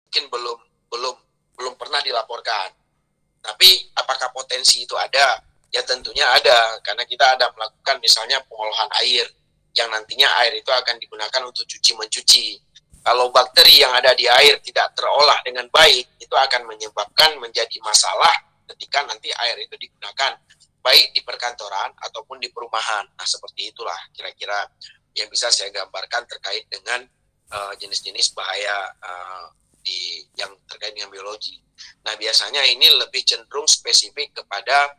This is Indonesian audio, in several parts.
mungkin belum belum pernah dilaporkan. Tapi apakah potensi itu ada? Ya tentunya ada, karena kita ada melakukan misalnya pengolahan air, yang nantinya air itu akan digunakan untuk cuci-mencuci. Kalau bakteri yang ada di air tidak terolah dengan baik, itu akan menyebabkan menjadi masalah ketika nanti air itu digunakan, baik di perkantoran ataupun di perumahan. Nah, seperti itulah kira-kira yang bisa saya gambarkan terkait dengan jenis-jenis bahaya yang terkait dengan biologi. Nah, biasanya ini lebih cenderung spesifik kepada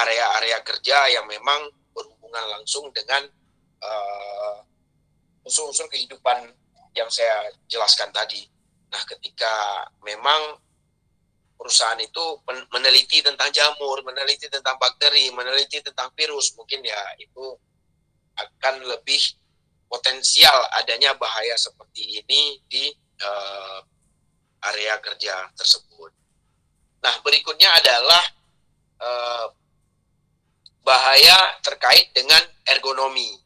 area-area kerja yang memang berhubungan langsung dengan unsur-unsur kehidupan yang saya jelaskan tadi. Nah, ketika memang perusahaan itu meneliti tentang jamur, meneliti tentang bakteri, meneliti tentang virus, mungkin ya itu akan lebih potensial adanya bahaya seperti ini di area kerja tersebut. Nah, berikutnya adalah bahaya terkait dengan ergonomi,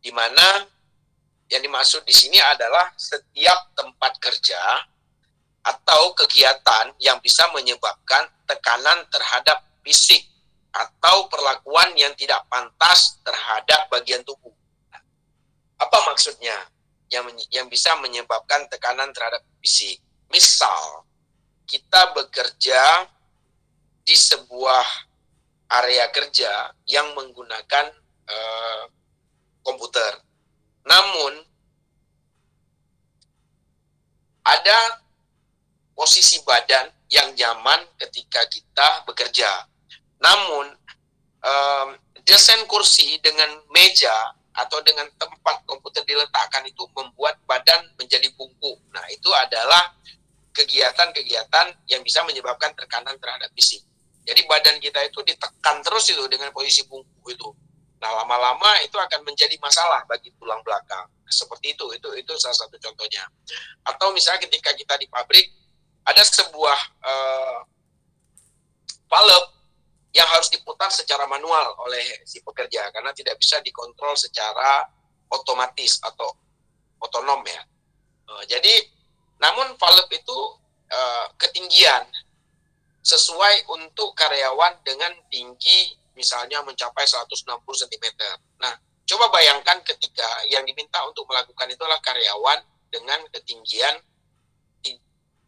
di mana yang dimaksud di sini adalah setiap tempat kerja atau kegiatan yang bisa menyebabkan tekanan terhadap fisik atau perlakuan yang tidak pantas terhadap bagian tubuh. Apa maksudnya? Yang bisa menyebabkan tekanan terhadap fisik. Misal, kita bekerja di sebuah area kerja yang menggunakan komputer. Namun, ada posisi badan yang nyaman ketika kita bekerja. Namun, desain kursi dengan meja atau dengan tempat komputer diletakkan itu membuat badan menjadi bungkuk. Nah, itu adalah kegiatan-kegiatan yang bisa menyebabkan tekanan terhadap fisik. Jadi badan kita itu ditekan terus itu dengan posisi bungkuk itu. Nah, lama-lama itu akan menjadi masalah bagi tulang belakang. Seperti itu salah satu contohnya. Atau misalnya ketika kita di pabrik, ada sebuah valve yang harus diputar secara manual oleh si pekerja, karena tidak bisa dikontrol secara otomatis atau otonom ya. Jadi, namun valve itu ketinggian sesuai untuk karyawan dengan tinggi misalnya mencapai 160 cm. Nah, coba bayangkan ketika yang diminta untuk melakukan itu adalah karyawan dengan ketinggian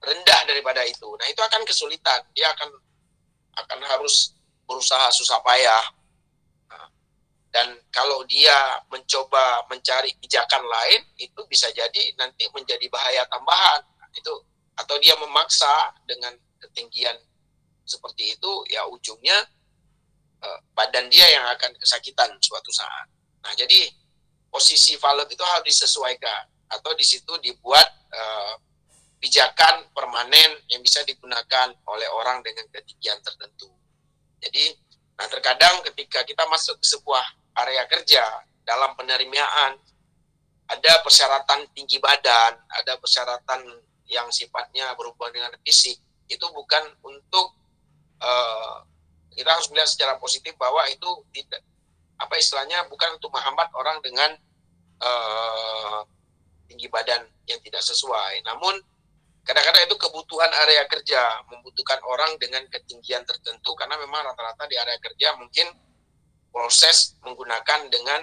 rendah daripada itu. Nah, itu akan kesulitan. Dia akan harus berusaha susah payah. Dan kalau dia mencoba mencari pijakan lain, itu bisa jadi nanti menjadi bahaya tambahan. Itu atau dia memaksa dengan ketinggian seperti itu, ya ujungnya badan dia yang akan kesakitan suatu saat. Nah, jadi posisi valve itu harus disesuaikan atau di situ dibuat pijakan permanen yang bisa digunakan oleh orang dengan ketinggian tertentu. Jadi, nah terkadang ketika kita masuk ke sebuah area kerja dalam penerimaan, ada persyaratan tinggi badan, ada persyaratan yang sifatnya berhubungan dengan fisik, itu bukan untuk kita harus melihat secara positif bahwa itu tidak, apa istilahnya, bukan untuk menghambat orang dengan tinggi badan yang tidak sesuai. Namun kadang-kadang itu kebutuhan area kerja, membutuhkan orang dengan ketinggian tertentu, karena memang rata-rata di area kerja mungkin proses menggunakan dengan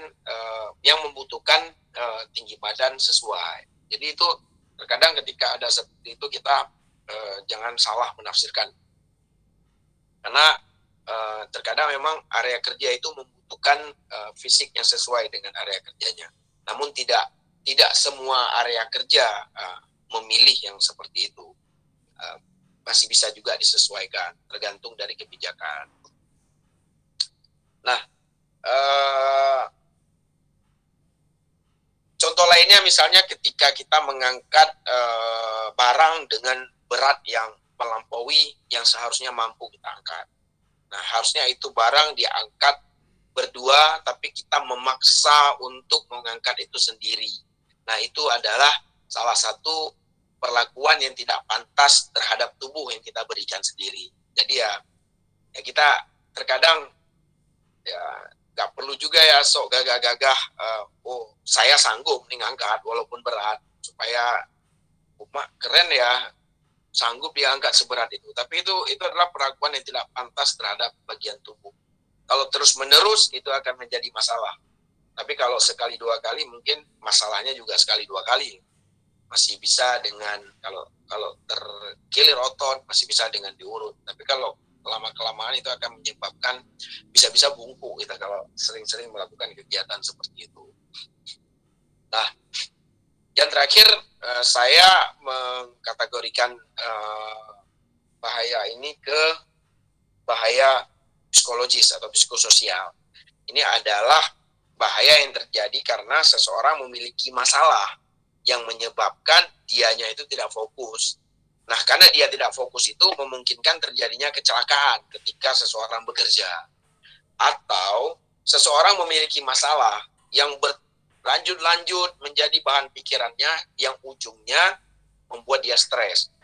yang membutuhkan tinggi badan sesuai. Jadi itu terkadang ketika ada seperti itu kita jangan salah menafsirkan. Karena terkadang memang area kerja itu membutuhkan fisik yang sesuai dengan area kerjanya. Namun tidak semua area kerja memilih yang seperti itu. Masih bisa juga disesuaikan, tergantung dari kebijakan. Nah, contoh lainnya misalnya ketika kita mengangkat barang dengan berat yang melampaui yang seharusnya mampu kita angkat. Nah, harusnya itu barang diangkat berdua, tapi kita memaksa untuk mengangkat itu sendiri. Nah, itu adalah salah satu perlakuan yang tidak pantas terhadap tubuh yang kita berikan sendiri. Jadi ya kita terkadang ya nggak perlu juga ya sok gagah-gagah, oh saya sanggup nih ngangkat walaupun berat, supaya keren ya, sanggup dia angkat seberat itu. Tapi itu adalah perlakuan yang tidak pantas terhadap bagian tubuh. Kalau terus-menerus itu akan menjadi masalah. Tapi kalau sekali dua kali mungkin masalahnya juga sekali dua kali. Masih bisa dengan kalau terkilir otot masih bisa dengan diurut. Tapi kalau lama-kelamaan itu akan menyebabkan bisa-bisa bungkuk kita kalau sering-sering melakukan kegiatan seperti itu. Nah, yang terakhir saya mengkategorikan bahaya ini ke bahaya psikologis atau psikososial. Ini adalah bahaya yang terjadi karena seseorang memiliki masalah yang menyebabkan dianya itu tidak fokus. Nah, karena dia tidak fokus itu memungkinkan terjadinya kecelakaan ketika seseorang bekerja. Atau seseorang memiliki masalah yang berlanjut-lanjut menjadi bahan pikirannya yang ujungnya membuat dia stres.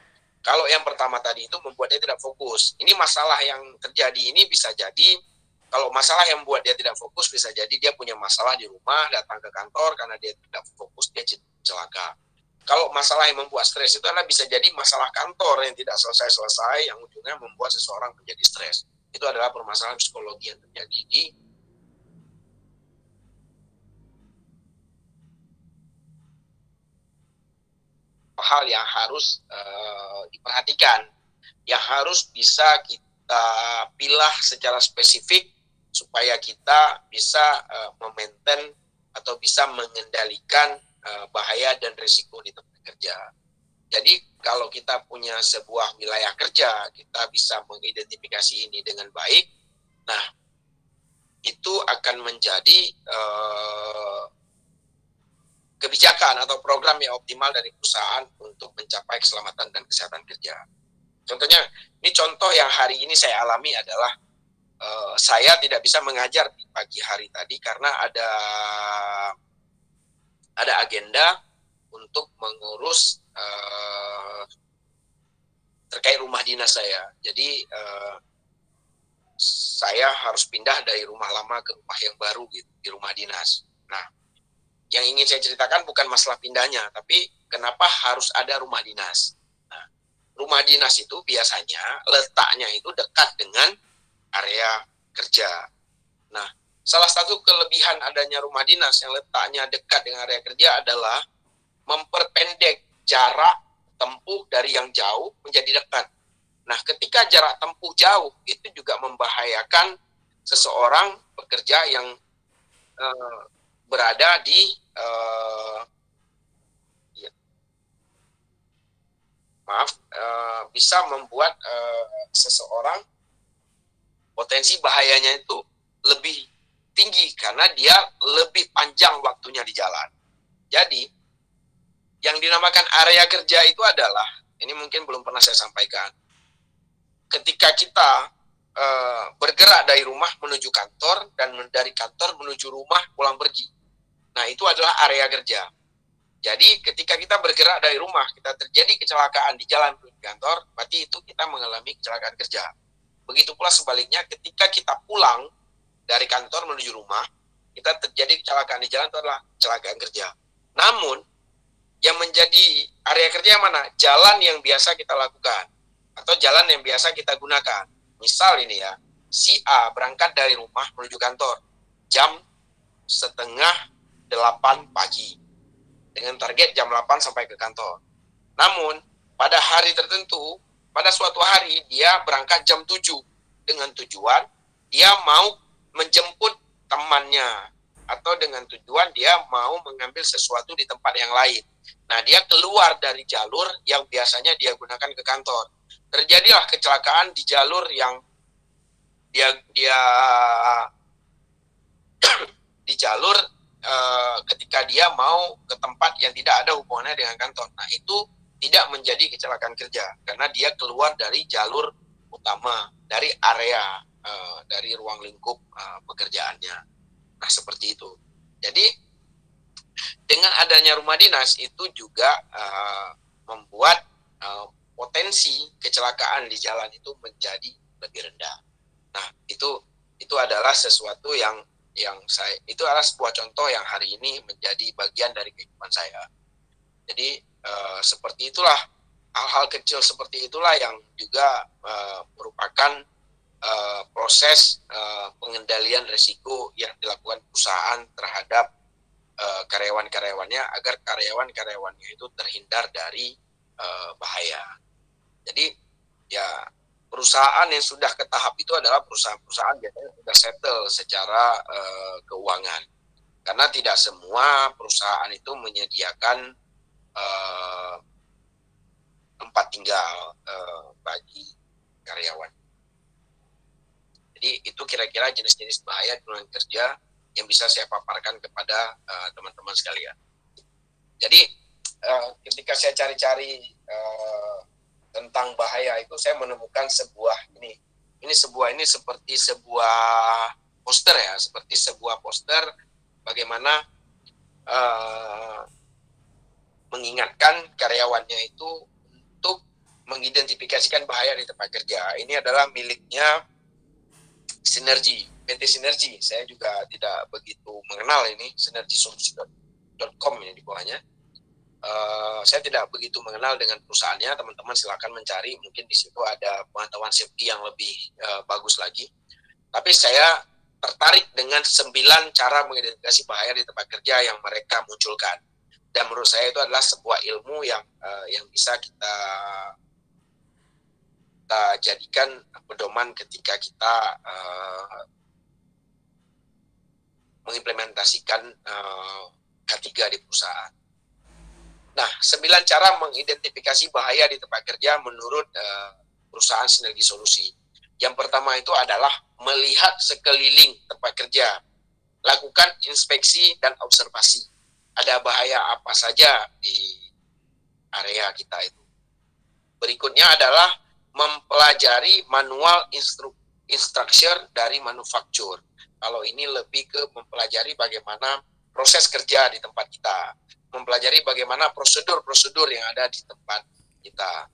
Kalau yang pertama tadi itu membuat dia tidak fokus. Ini masalah yang terjadi ini bisa jadi, kalau masalah yang membuat dia tidak fokus bisa jadi dia punya masalah di rumah, datang ke kantor karena dia tidak fokus, dia celaka. Kalau masalah yang membuat stres itu adalah bisa jadi masalah kantor yang tidak selesai-selesai, yang ujungnya membuat seseorang menjadi stres. Itu adalah permasalahan psikologi yang terjadi di hal yang harus diperhatikan, yang harus bisa kita pilah secara spesifik supaya kita bisa memaintain atau bisa mengendalikan bahaya dan risiko di tempat kerja. Jadi kalau kita punya sebuah wilayah kerja, kita bisa mengidentifikasi ini dengan baik. Nah, itu akan menjadi kebijakan atau program yang optimal dari perusahaan untuk mencapai keselamatan dan kesehatan kerja. Contohnya, ini contoh yang hari ini saya alami adalah saya tidak bisa mengajar di pagi hari tadi karena ada agenda untuk mengurus terkait rumah dinas saya. Jadi saya harus pindah dari rumah lama ke rumah yang baru gitu, di rumah dinas. Nah, yang ingin saya ceritakan bukan masalah pindahnya, tapi kenapa harus ada rumah dinas. Nah, rumah dinas itu biasanya letaknya itu dekat dengan area kerja. Nah, salah satu kelebihan adanya rumah dinas yang letaknya dekat dengan area kerja adalah memperpendek jarak tempuh dari yang jauh menjadi dekat. Nah, ketika jarak tempuh jauh, itu juga membahayakan seseorang pekerja yang berada di bisa membuat seseorang potensi bahayanya itu lebih tinggi karena dia lebih panjang waktunya di jalan. Jadi, yang dinamakan area kerja itu adalah, ini mungkin belum pernah saya sampaikan, ketika kita bergerak dari rumah menuju kantor dan dari kantor menuju rumah pulang pergi. Nah, itu adalah area kerja. Jadi, ketika kita bergerak dari rumah, kita terjadi kecelakaan di jalan menuju kantor, berarti itu kita mengalami kecelakaan kerja. Begitu pula sebaliknya, ketika kita pulang dari kantor menuju rumah, kita terjadi kecelakaan di jalan, itu adalah kecelakaan kerja. Namun, yang menjadi area kerja yang mana? Jalan yang biasa kita lakukan atau jalan yang biasa kita gunakan. Misal ini ya, si A berangkat dari rumah menuju kantor jam 7:30 pagi dengan target jam 8 sampai ke kantor. Namun, pada hari tertentu, pada suatu hari dia berangkat jam 7 dengan tujuan dia mau menjemput temannya atau dengan tujuan dia mau mengambil sesuatu di tempat yang lain. Nah, dia keluar dari jalur yang biasanya dia gunakan ke kantor. Terjadilah kecelakaan di jalur yang dia di jalur ketika dia mau ke tempat yang tidak ada hubungannya dengan kantor. Nah, itu tidak menjadi kecelakaan kerja karena dia keluar dari jalur utama, dari area, dari ruang lingkup pekerjaannya. Nah, seperti itu. Jadi, dengan adanya rumah dinas itu juga membuat potensi kecelakaan di jalan itu menjadi lebih rendah. Nah, itu adalah sesuatu yang itu adalah sebuah contoh yang hari ini menjadi bagian dari kehidupan saya. Jadi seperti itulah hal-hal kecil seperti itulah yang juga merupakan proses pengendalian risiko yang dilakukan perusahaan terhadap karyawan-karyawannya agar karyawan-karyawannya itu terhindar dari bahaya. Jadi ya perusahaan yang sudah ke tahap itu adalah perusahaan-perusahaan biasanya sudah settle secara keuangan. Karena tidak semua perusahaan itu menyediakan tempat tinggal bagi karyawan. Jadi itu kira-kira jenis-jenis bahaya di lingkungan kerja yang bisa saya paparkan kepada teman-teman sekalian. Jadi ketika saya cari-cari tentang bahaya itu, saya menemukan sebuah ini seperti sebuah poster ya, seperti sebuah poster bagaimana mengingatkan karyawannya itu untuk mengidentifikasikan bahaya di tempat kerja. Ini adalah miliknya Sinergi, PT Sinergi. Saya juga tidak begitu mengenal ini, sinergisolusi.com ini di bawahnya. Saya tidak begitu mengenal dengan perusahaannya, teman-teman silakan mencari, mungkin di situ ada pengetahuan safety yang lebih bagus lagi. Tapi saya tertarik dengan 9 cara mengidentifikasi bahaya di tempat kerja yang mereka munculkan. Dan menurut saya itu adalah sebuah ilmu yang bisa kita jadikan pedoman ketika kita mengimplementasikan K3 di perusahaan. Nah, 9 cara mengidentifikasi bahaya di tempat kerja menurut perusahaan Sinergi Solusi. Yang pertama itu adalah melihat sekeliling tempat kerja. Lakukan inspeksi dan observasi. Ada bahaya apa saja di area kita itu. Berikutnya adalah mempelajari manual instruction dari manufaktur. Kalau ini lebih ke mempelajari bagaimana proses kerja di tempat kita. Mempelajari bagaimana prosedur-prosedur yang ada di tempat kita.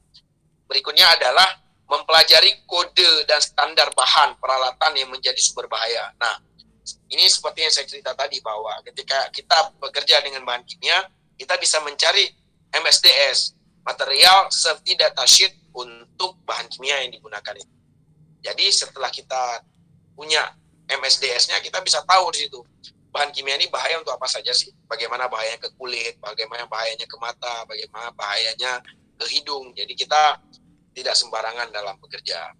Berikutnya adalah mempelajari kode dan standar bahan peralatan yang menjadi sumber bahaya. Nah, ini seperti yang saya cerita tadi bahwa ketika kita bekerja dengan bahan kimia, kita bisa mencari MSDS, material safety data sheet untuk bahan kimia yang digunakan itu. Jadi setelah kita punya MSDS-nya, kita bisa tahu di situ bahan kimia ini bahaya untuk apa saja sih, bagaimana bahayanya ke kulit, bagaimana bahayanya ke mata, bagaimana bahayanya ke hidung. Jadi kita tidak sembarangan dalam bekerja.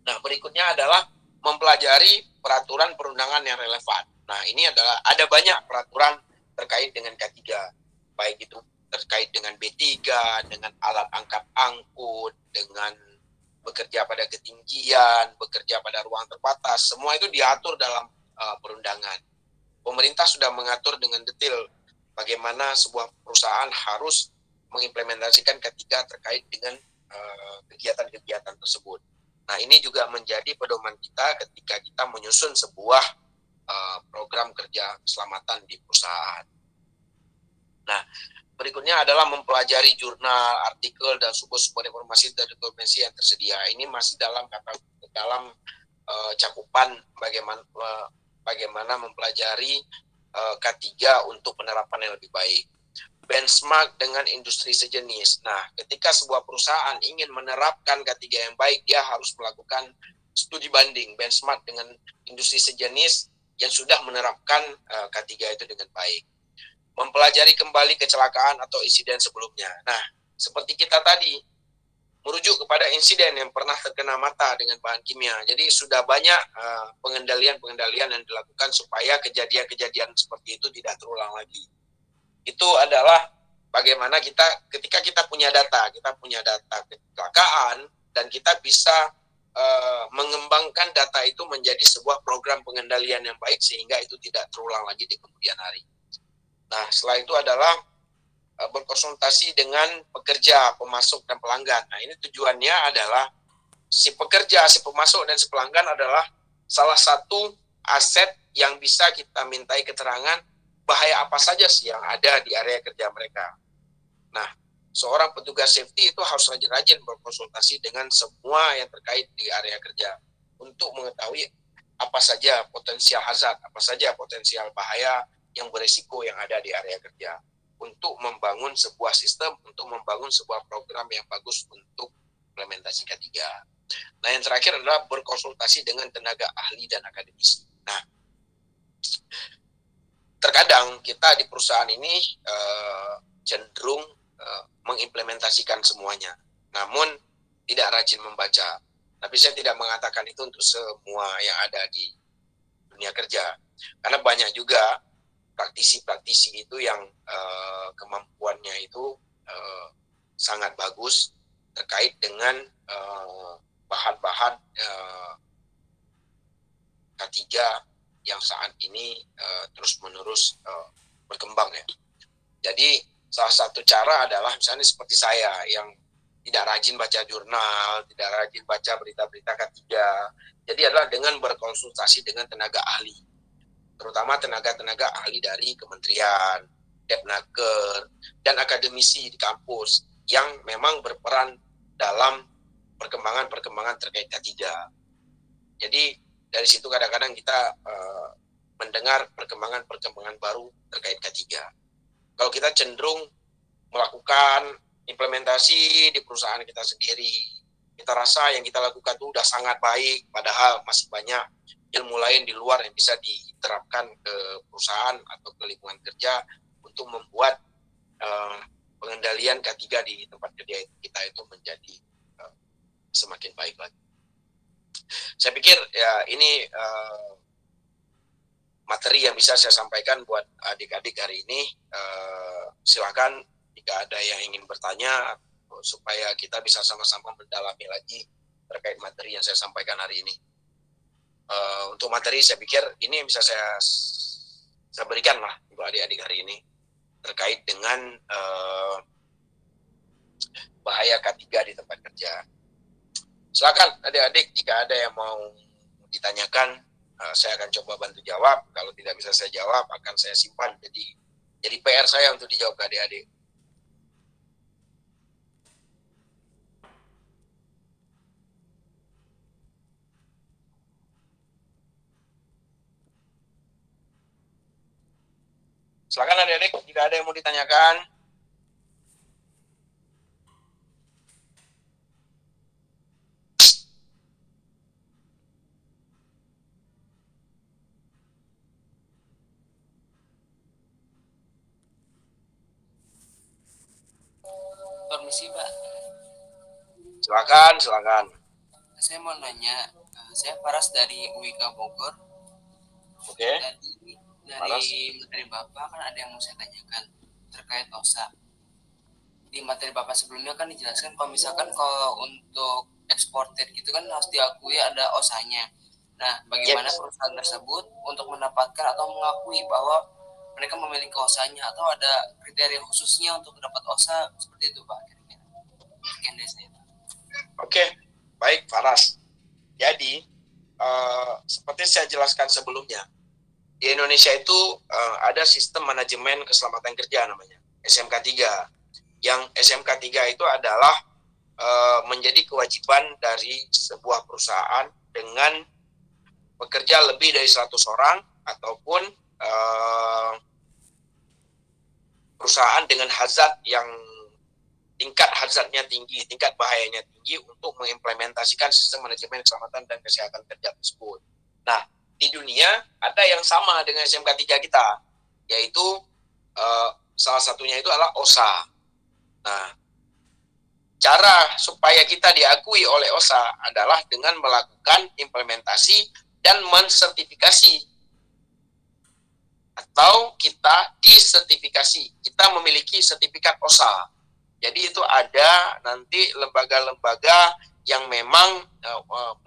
Nah, berikutnya adalah mempelajari peraturan perundangan yang relevan. Nah, ini adalah ada banyak peraturan terkait dengan K3, baik itu terkait dengan B3, dengan alat angkat angkut, dengan bekerja pada ketinggian, bekerja pada ruang terbatas, semua itu diatur dalam perundangan. Pemerintah sudah mengatur dengan detail bagaimana sebuah perusahaan harus mengimplementasikan K3 terkait dengan kegiatan-kegiatan tersebut. Nah, ini juga menjadi pedoman kita ketika kita menyusun sebuah program kerja keselamatan di perusahaan. Nah, berikutnya adalah mempelajari jurnal, artikel, dan sumber-sumber informasi dari dokumentasi yang tersedia. Ini masih dalam cakupan bagaimana mempelajari K3 untuk penerapan yang lebih baik. Benchmark dengan industri sejenis. Nah, ketika sebuah perusahaan ingin menerapkan K3 yang baik, dia harus melakukan studi banding, benchmark dengan industri sejenis yang sudah menerapkan K3 itu dengan baik. Mempelajari kembali kecelakaan atau insiden sebelumnya. Nah, seperti kita tadi, merujuk kepada insiden yang pernah terkena mata dengan bahan kimia. Jadi sudah banyak pengendalian-pengendalian yang dilakukan supaya kejadian-kejadian seperti itu tidak terulang lagi. Itu adalah bagaimana ketika kita punya data kecelakaan, dan kita bisa mengembangkan data itu menjadi sebuah program pengendalian yang baik sehingga itu tidak terulang lagi di kemudian hari. Nah, setelah itu adalah berkonsultasi dengan pekerja, pemasok, dan pelanggan. Nah, ini tujuannya adalah si pekerja, si pemasok, dan si pelanggan adalah salah satu aset yang bisa kita mintai keterangan bahaya apa saja sih yang ada di area kerja mereka. Nah, seorang petugas safety itu harus rajin-rajin berkonsultasi dengan semua yang terkait di area kerja untuk mengetahui apa saja potensial hazard, apa saja potensial bahaya yang beresiko yang ada di area kerja. untuk membangun sebuah sistem, untuk membangun sebuah program yang bagus untuk implementasi K3. Nah, yang terakhir adalah berkonsultasi dengan tenaga ahli dan akademisi. Nah, terkadang kita di perusahaan ini cenderung mengimplementasikan semuanya, namun tidak rajin membaca. Tapi saya tidak mengatakan itu untuk semua yang ada di dunia kerja, karena banyak juga praktisi-praktisi itu yang kemampuannya itu sangat bagus terkait dengan bahan-bahan K3 yang saat ini terus-menerus berkembang ya. Jadi salah satu cara adalah misalnya seperti saya yang tidak rajin baca jurnal, tidak rajin baca berita-berita K3. Jadi adalah dengan berkonsultasi dengan tenaga ahli, terutama tenaga-tenaga ahli dari kementerian, Depnaker, dan akademisi di kampus yang memang berperan dalam perkembangan-perkembangan terkait K3. Jadi dari situ kadang-kadang kita mendengar perkembangan-perkembangan baru terkait K3. Kalau kita cenderung melakukan implementasi di perusahaan kita sendiri, kita rasa yang kita lakukan itu sudah sangat baik, padahal masih banyak ilmu lain di luar yang bisa diterapkan ke perusahaan atau ke lingkungan kerja untuk membuat pengendalian K3 di tempat kerja kita itu menjadi semakin baik lagi. Saya pikir ya ini materi yang bisa saya sampaikan buat adik-adik hari ini. Silakan jika ada yang ingin bertanya supaya kita bisa sama-sama mendalami lagi terkait materi yang saya sampaikan hari ini. Untuk materi saya pikir ini yang bisa saya berikan lah untuk adik-adik hari ini terkait dengan bahaya K3 di tempat kerja. Silakan adik-adik jika ada yang mau ditanyakan, saya akan coba bantu jawab. Kalau tidak bisa saya jawab, akan saya simpan jadi PR saya untuk dijawab ke adik-adik. Silakan adik-adik jika ada yang mau ditanyakan. Permisi Pak. Silakan. Saya mau nanya, saya Paras dari UIK Bogor. Oke. Dari materi Bapak kan ada yang mau saya tanyakan terkait OSA. Di materi Bapak sebelumnya kan dijelaskan kalau untuk eksportir gitu kan harus diakui ada OSA-nya. Nah, bagaimana perusahaan tersebut untuk mendapatkan atau mengakui bahwa mereka memiliki OSA-nya atau ada kriteria khususnya untuk dapat OSA seperti itu Pak? Sekian dari saya. Oke, baik Faras. Jadi seperti saya jelaskan sebelumnya, di Indonesia itu ada sistem manajemen keselamatan kerja namanya SMK3. Yang SMK3 itu adalah menjadi kewajiban dari sebuah perusahaan dengan pekerja lebih dari 100 orang ataupun perusahaan dengan hazard yang tingkat hazardnya tinggi, tingkat bahayanya tinggi untuk mengimplementasikan sistem manajemen keselamatan dan kesehatan kerja tersebut. Nah, di dunia ada yang sama dengan SMK3 kita, yaitu salah satunya itu adalah OSA. Nah, cara supaya kita diakui oleh OSA adalah dengan melakukan implementasi dan mensertifikasi, atau kita disertifikasi. Kita memiliki sertifikat OSA. Jadi itu ada nanti lembaga-lembaga yang memang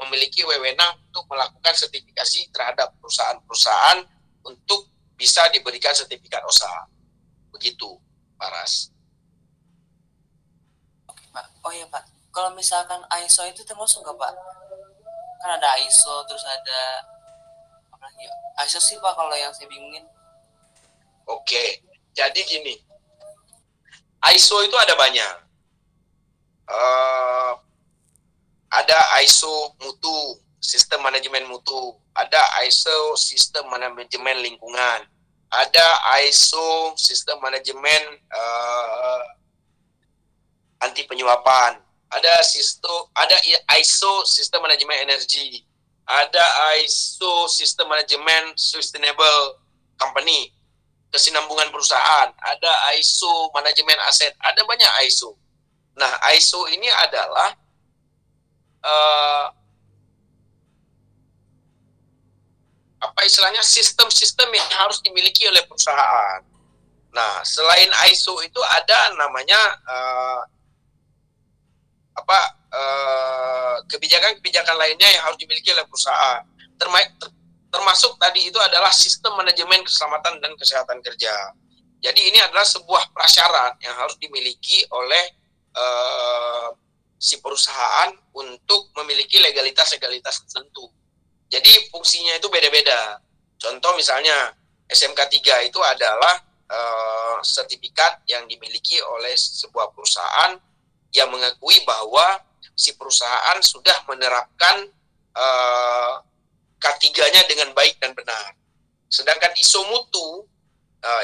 memiliki wewenang untuk melakukan sertifikasi terhadap perusahaan-perusahaan untuk bisa diberikan sertifikat OSA. Begitu, Paras. Oke, Pak. Oh ya, Pak. Kalau misalkan ISO itu termasuk nggak, Pak? Kan ada ISO, terus ada apa lagi? ISO sih, Pak, kalau yang saya bingungin. Oke, jadi gini. ISO itu ada banyak. Ada ISO mutu, sistem manajemen mutu. Ada ISO sistem manajemen lingkungan. ada ISO sistem manajemen anti penyuapan, ada ISO sistem manajemen energi, ada ISO sistem manajemen sustainable company, kesinambungan perusahaan, ada ISO manajemen aset, ada banyak ISO. Nah, ISO ini adalah apa istilahnya sistem-sistem yang harus dimiliki oleh perusahaan. Nah, selain ISO itu ada namanya kebijakan-kebijakan lainnya yang harus dimiliki oleh perusahaan. Termasuk tadi itu adalah sistem manajemen keselamatan dan kesehatan kerja. Jadi ini adalah sebuah prasyarat yang harus dimiliki oleh si perusahaan untuk memiliki legalitas-legalitas tertentu. Jadi fungsinya itu beda-beda. Contoh misalnya SMK 3 itu adalah sertifikat yang dimiliki oleh sebuah perusahaan yang mengakui bahwa si perusahaan sudah menerapkan K3-nya dengan baik dan benar. Sedangkan ISO mutu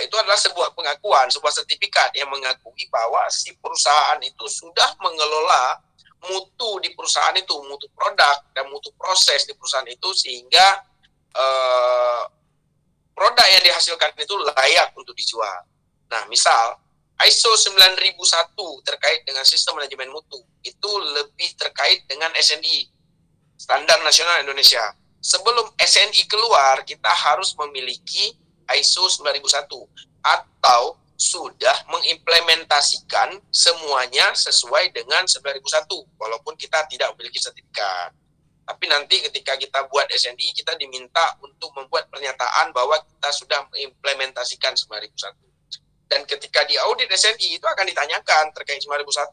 itu adalah sebuah pengakuan, sebuah sertifikat yang mengakui bahwa si perusahaan itu sudah mengelola mutu di perusahaan itu, mutu produk dan mutu proses di perusahaan itu, sehingga produk yang dihasilkan itu layak untuk dijual. Nah, misal ISO 9001 terkait dengan sistem manajemen mutu, itu lebih terkait dengan SNI, Standar Nasional Indonesia. Sebelum SNI keluar, kita harus memiliki ISO 9001 atau sudah mengimplementasikan semuanya sesuai dengan 9001, walaupun kita tidak memiliki sertifikat. Tapi nanti ketika kita buat SNI, kita diminta untuk membuat pernyataan bahwa kita sudah mengimplementasikan 9001. Dan ketika di audit SNI itu akan ditanyakan terkait 9001.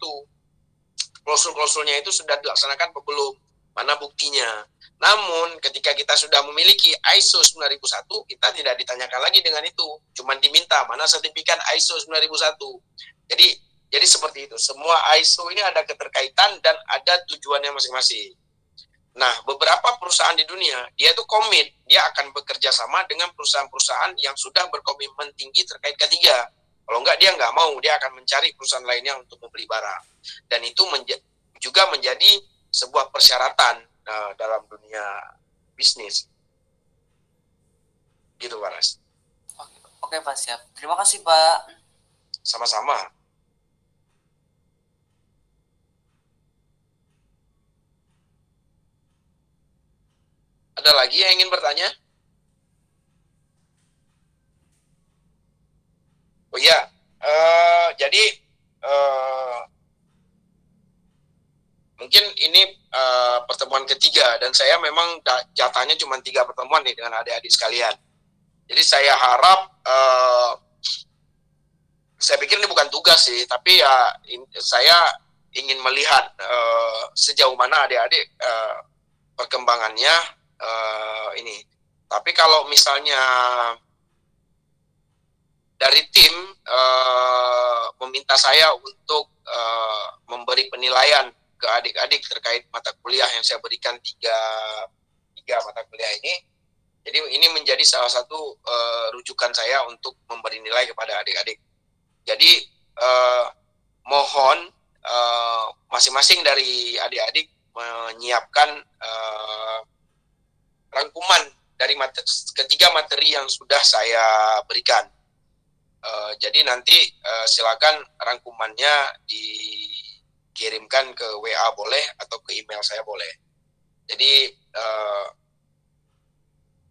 Klausul-klausulnya itu sudah dilaksanakan atau belum? Mana buktinya? Namun ketika kita sudah memiliki ISO 9001, kita tidak ditanyakan lagi dengan itu. Cuma diminta mana sertifikat ISO 9001. Jadi seperti itu. Semua ISO ini ada keterkaitan dan ada tujuannya masing-masing. Nah, beberapa perusahaan di dunia, dia itu komit, dia akan bekerja sama dengan perusahaan-perusahaan yang sudah berkomitmen tinggi terkait K3. Kalau enggak, dia enggak mau, dia akan mencari perusahaan lainnya untuk membeli barang. Dan itu juga menjadi sebuah persyaratan dalam dunia bisnis. Gitu, Pak Ras. Oke, Pak, siap. Terima kasih, Pak. Sama-sama. Ada lagi yang ingin bertanya? Oh iya, jadi mungkin ini pertemuan ketiga dan saya memang jatahnya cuma 3 pertemuan nih dengan adik-adik sekalian. Jadi saya harap, saya pikir ini bukan tugas sih, tapi ya saya ingin melihat sejauh mana adik-adik perkembangannya ini. Tapi kalau misalnya dari tim meminta saya untuk memberi penilaian ke adik-adik terkait mata kuliah yang saya berikan tiga mata kuliah ini, jadi ini menjadi salah satu rujukan saya untuk memberi nilai kepada adik-adik. Jadi mohon masing-masing dari adik-adik menyiapkan rangkuman dari ketiga materi yang sudah saya berikan. Jadi nanti silakan rangkumannya dikirimkan ke WA boleh atau ke email saya boleh. Jadi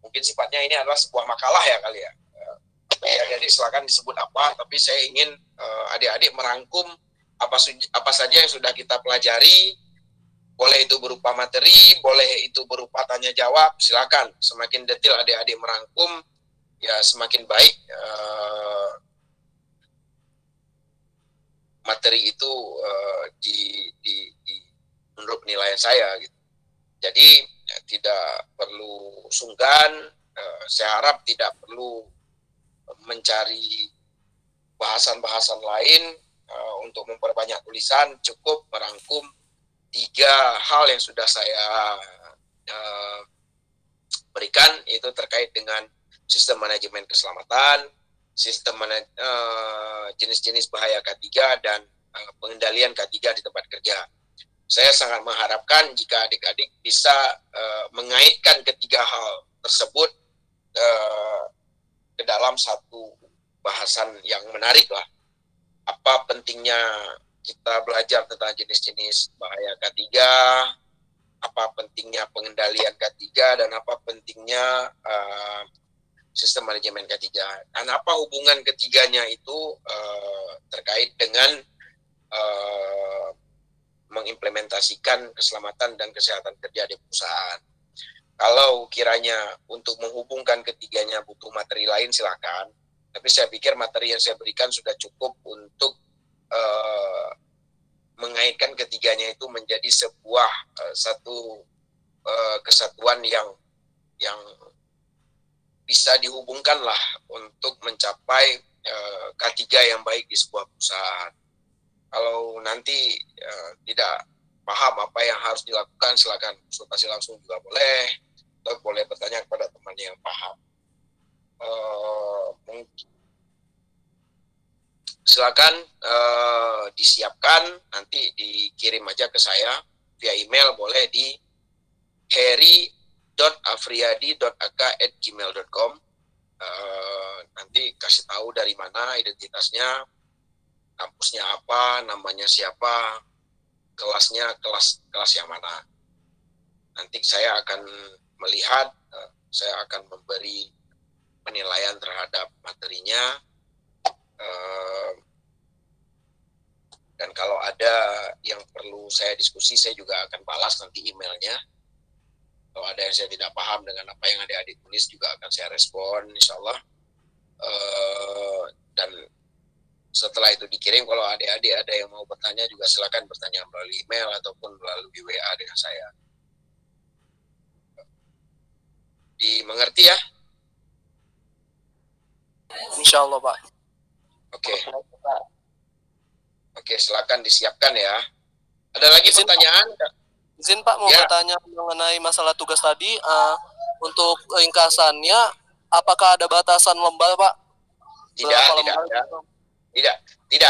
mungkin sifatnya ini adalah sebuah makalah ya kali ya. Jadi silakan disebut apa, tapi saya ingin adik-adik merangkum apa saja yang sudah kita pelajari. Boleh itu berupa materi, boleh itu berupa tanya jawab, silakan. Semakin detail adik-adik merangkum, ya semakin baik materi itu menurut penilaian saya. Gitu. Jadi tidak perlu sungkan, saya harap tidak perlu mencari bahasan-bahasan lain untuk memperbanyak tulisan, cukup merangkum 3 hal yang sudah saya berikan, itu terkait dengan sistem manajemen keselamatan, sistem jenis-jenis bahaya K3 dan pengendalian K3 di tempat kerja. Saya sangat mengharapkan jika adik-adik bisa mengaitkan ketiga hal tersebut ke dalam satu bahasan yang menarik lah. Apa pentingnya kita belajar tentang jenis-jenis bahaya K3, apa pentingnya pengendalian K3, dan apa pentingnya sistem manajemen K3. Dan apa hubungan ketiganya itu terkait dengan mengimplementasikan keselamatan dan kesehatan kerja di perusahaan. Kalau kiranya untuk menghubungkan ketiganya butuh materi lain, silakan. Tapi saya pikir materi yang saya berikan sudah cukup untuk mengaitkan ketiganya itu menjadi sebuah satu kesatuan yang bisa dihubungkan lah untuk mencapai K3 yang baik di sebuah perusahaan. Kalau nanti tidak paham apa yang harus dilakukan, silakan konsultasi langsung juga boleh, atau boleh bertanya kepada teman yang paham. Silakan disiapkan, nanti dikirim aja ke saya via email, boleh di heri.afriyadi.ak@gmail.com. Nanti kasih tahu dari mana identitasnya, kampusnya apa, namanya siapa, kelasnya kelas yang mana. Nanti saya akan melihat, saya akan memberi penilaian terhadap materinya, dan kalau ada yang perlu saya diskusi, saya juga akan balas nanti emailnya. Kalau ada yang saya tidak paham dengan apa yang adik-adik tulis, juga akan saya respon, insya Allah. Dan setelah itu dikirim, kalau adik-adik ada yang mau bertanya juga silakan bertanya melalui email ataupun melalui WA dengan saya. Dimengerti ya? Insya Allah, Pak. Oke. Oke, silakan disiapkan ya. Ada lagi pertanyaan? Izin Pak, mau bertanya mengenai masalah tugas tadi. Untuk ringkasannya, apakah ada batasan lembar, Pak? Tidak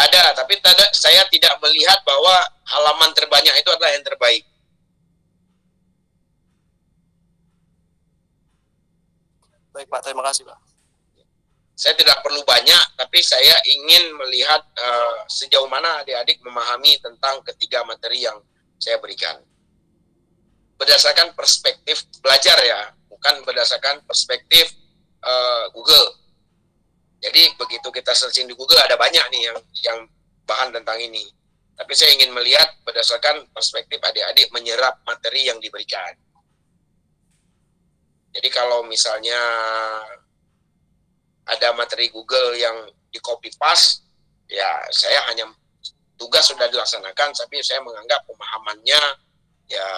ada. Tapi saya tidak melihat bahwa halaman terbanyak itu adalah yang terbaik. Baik Pak, terima kasih Pak. Saya tidak perlu banyak, tapi saya ingin melihat sejauh mana adik-adik memahami tentang ketiga materi yang saya berikan. Berdasarkan perspektif belajar ya, bukan berdasarkan perspektif Google. Jadi begitu kita searching di Google ada banyak nih yang bahan tentang ini. Tapi saya ingin melihat berdasarkan perspektif adik-adik menyerap materi yang diberikan. Jadi kalau misalnya ada materi Google yang di copy paste, ya saya hanya tugas sudah dilaksanakan, tapi saya menganggap pemahamannya ya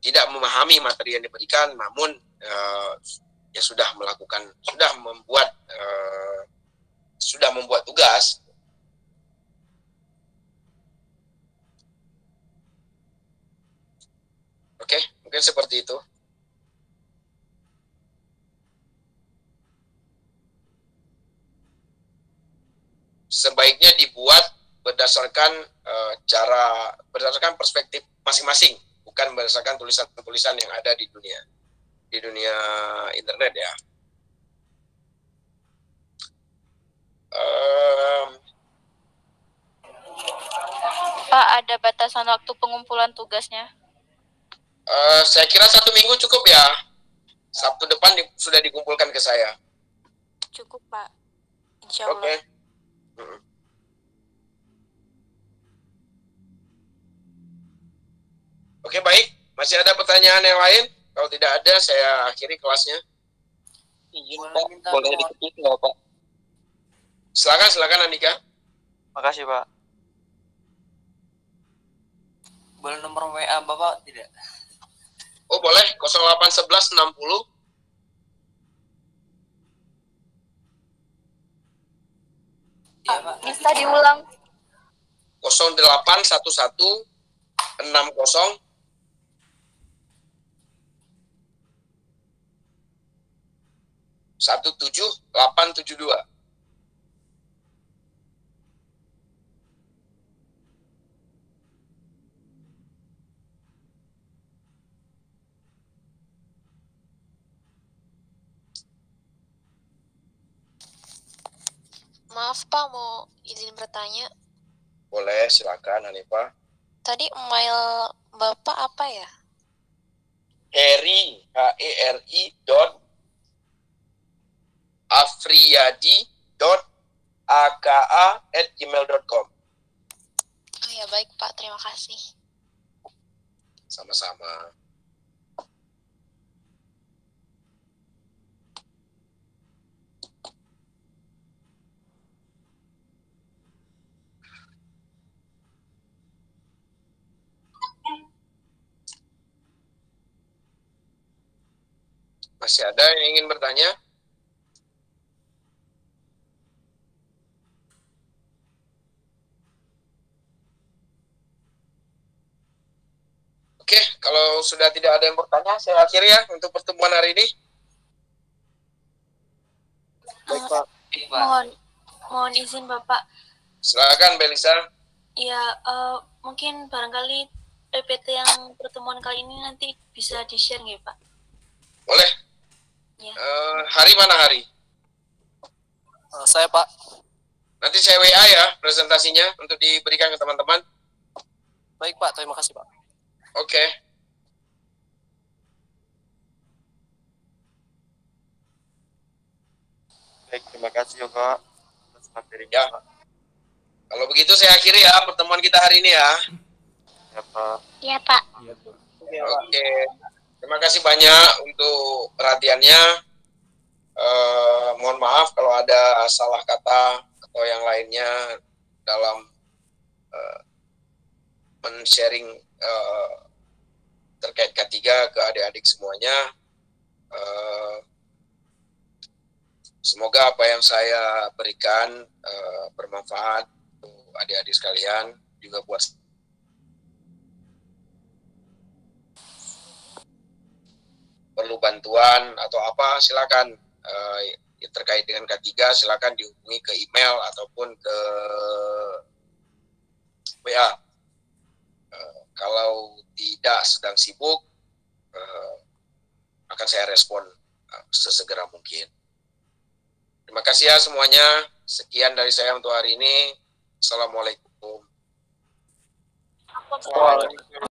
tidak memahami materi yang diberikan, namun ya sudah membuat tugas. Oke, mungkin seperti itu. Sebaiknya dibuat berdasarkan berdasarkan perspektif masing-masing, bukan berdasarkan tulisan-tulisan yang ada di dunia internet ya. Pak, ada batasan waktu pengumpulan tugasnya? Saya kira 1 minggu cukup ya. Sabtu depan sudah dikumpulkan ke saya. Cukup Pak, insya Allah. Oke. Oke, baik. Masih ada pertanyaan yang lain? Kalau tidak ada, saya akhiri kelasnya. Izin Pak, boleh diketik nggak Pak? Silakan Andika. Makasih Pak. Boleh nomor WA Bapak tidak? Oh boleh, 0811 60. Iya Pak. Bisa diulang. 0811 60 9 17872. Maaf Pak, mau izin bertanya. Boleh, silakan Hanifah. Tadi email Bapak apa ya? Heri, HERI afriyadi.aka@gmail.com. Oh ya, baik Pak, terima kasih. Sama-sama. Masih ada yang ingin bertanya? Oke, kalau sudah tidak ada yang bertanya, saya akhiri ya untuk pertemuan hari ini. Baik, Pak. Mohon izin Bapak. Silakan, Belisa. Ya, mungkin barangkali PPT yang pertemuan kali ini nanti bisa di-share nggak Pak? Boleh. Ya. Hari mana hari? Saya, Pak. Nanti saya WA ya presentasinya untuk diberikan ke teman-teman. Baik, Pak. Terima kasih, Pak. Oke. Baik, terima kasih ya Kak atas materinya. Ya. Pak. Kalau begitu saya akhiri ya pertemuan kita hari ini ya. Ya Pak. Iya Pak. Oke. Terima kasih banyak untuk perhatiannya. Mohon maaf kalau ada salah kata atau yang lainnya dalam men-sharing terkait K3 ke adik-adik semuanya. Semoga apa yang saya berikan bermanfaat untuk adik-adik sekalian, juga buat perlu bantuan atau apa silakan terkait dengan K3 silakan dihubungi ke email ataupun ke WA. Kalau tidak sedang sibuk akan saya respon sesegera mungkin. Terima kasih ya semuanya. Sekian dari saya untuk hari ini. Assalamualaikum. Waalaikumsalam.